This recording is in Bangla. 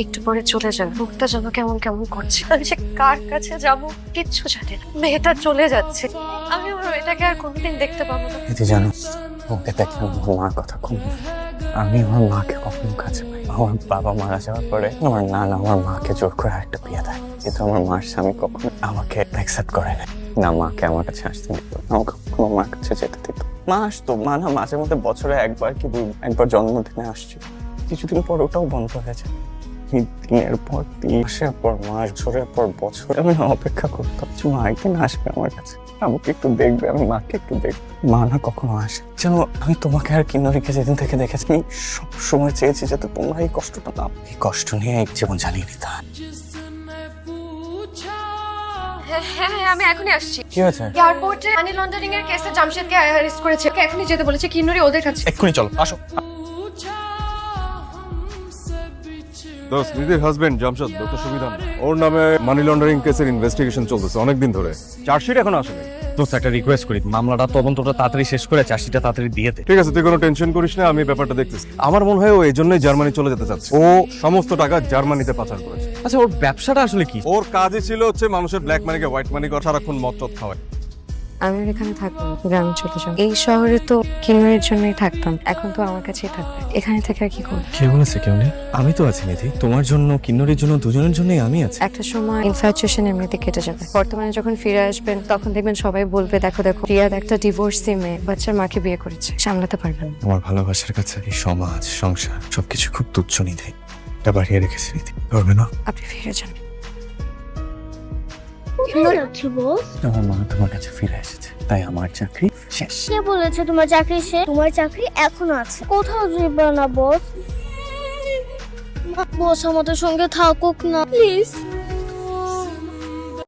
একটু পরে চলে যাবে, মুখটা যেন কেমন কেমন করছে। আমি যে কার কাছে যাবো কিচ্ছু জানি না। মেয়েটা চলে যাচ্ছে, আমি আমার মেয়েটাকে আর কোনোদিন দেখতে পাবো না। এতে জানো, ওকে দেখে আমার মার কথা খুব আমি আমার মাকে কখনো কাছে পাই। আমার বাবা মারা যাওয়ার পরে আমার নানা আমার মাকে জোর করে আরেকটা বিয়ে দেয়, কিন্তু আমার মার স্বামী কখনো আমাকে অ্যাকসেপ্ট করে না। না মাকে আমার কাছে আসতে দিত, আমাকে কখনো মার কাছে যেতে দিত। মা আসতো, মা না মাঝে মধ্যে বছরে একবার কি একবার জন্মদিনে আসছে। কিছুদিন পর ওটাও বন্ধ হয়ে যায়। দিনের পর দিন, মাসের পর মাস, বছরের পর বছর আমি অপেক্ষা করতাম মা একদিন আসবে আমার কাছে, আমাকে একটু দেখবে, আমি মাকে একটু দেখবো। মা না কখনো আসে। যেন আমি তোমাকে আর কিন্নরীকে যেদিন থেকে দেখেছি, আমি সবসময় চেয়েছি যাতে তোমরা এই কষ্টটা না, এই কষ্ট নিয়ে এক জীবন জ্বালিয়ে নিতে হয়। হ্যাঁ, আমি এখনই আসছি। কি হয়েছে? এয়ারপোর্টে মানি লন্ডারিং এর কেসে জামশেদকে অ্যারেস্ট করেছে। এখনই যেতে বলেছে কিন্নরী ওদের কাছে। এক্ষুনি চলো, আসো। দোস্ত, নিধির হাজবেন্ড জামশেদ ডক্টর সুবিধান, ওর নামে মানি লন্ডারিং কেসের ইনভেস্টিগেশন চলতেছে অনেকদিন ধরে। চার্জশিট এখনো আসেনি। দোস্ত একটা রিকোয়েস্ট করি, মামলাটা তদন্তটা তাড়াতাড়ি শেষ করে চার্জশিটটা তাড়াতাড়ি দিয়ে দে। ঠিক আছে, তুই কোনো টেনশন করিস না, আমি ব্যাপারটা দেখতেছি। আমার মনে হয় ও এই জন্যই জার্মানি চলে যেতে চাচ্ছে। ও সমস্ত টাকা জার্মানিতে পাচার করেছে। আচ্ছা, ওর ব্যবসাটা আসলে কি? ওর কাজই ছিল হচ্ছে মানুষের ব্ল্যাক মানিকে হোয়াইট মানি করা, সারাক্ষণ মদ টদ খাওয়ায়। আমি আর এখানে থাকবো না, গ্রামে চলে যাবো। এই শহরে তো কিন্নরীর জন্যই থাকতাম, এখন তো আমার কাছেই থাকবে। এখানে থেকে আর কি করবো? কে বলেছে কেউ নেই? আমি তো আছি নিধি, তোমার জন্য কিন্নরীর জন্য দুজনের জন্যই আমি আছি। একটা সময় ইনফ্যাচুয়েশন এমনিতে কেটে যাবে। বর্তমানে যখন ফিরে আসবেন তখন দেখবেন সবাই বলবে দেখো দেখো রিয়াদ একটা ডিভোর্সি মেয়ে, বাচ্চার মাকে বিয়ে করেছে, সামলাতে পারবেন। আমার ভালোবাসার কাছে এই সমাজ সংসার সবকিছু খুব তুচ্ছ নিধি, এটা বাড়িয়ে রেখেছি নিধি, পারবে না? আপনি ফিরে যান। আমার মা তোমার কাছে ফিরে এসেছে, তাই আমার চাকরি শেষ। কে বলেছে তোমার চাকরি শেষ? তোমার চাকরি এখনো আছে, কোথাও যাবে না বস। বস আমাদের সঙ্গে থাকুক না প্লিজ।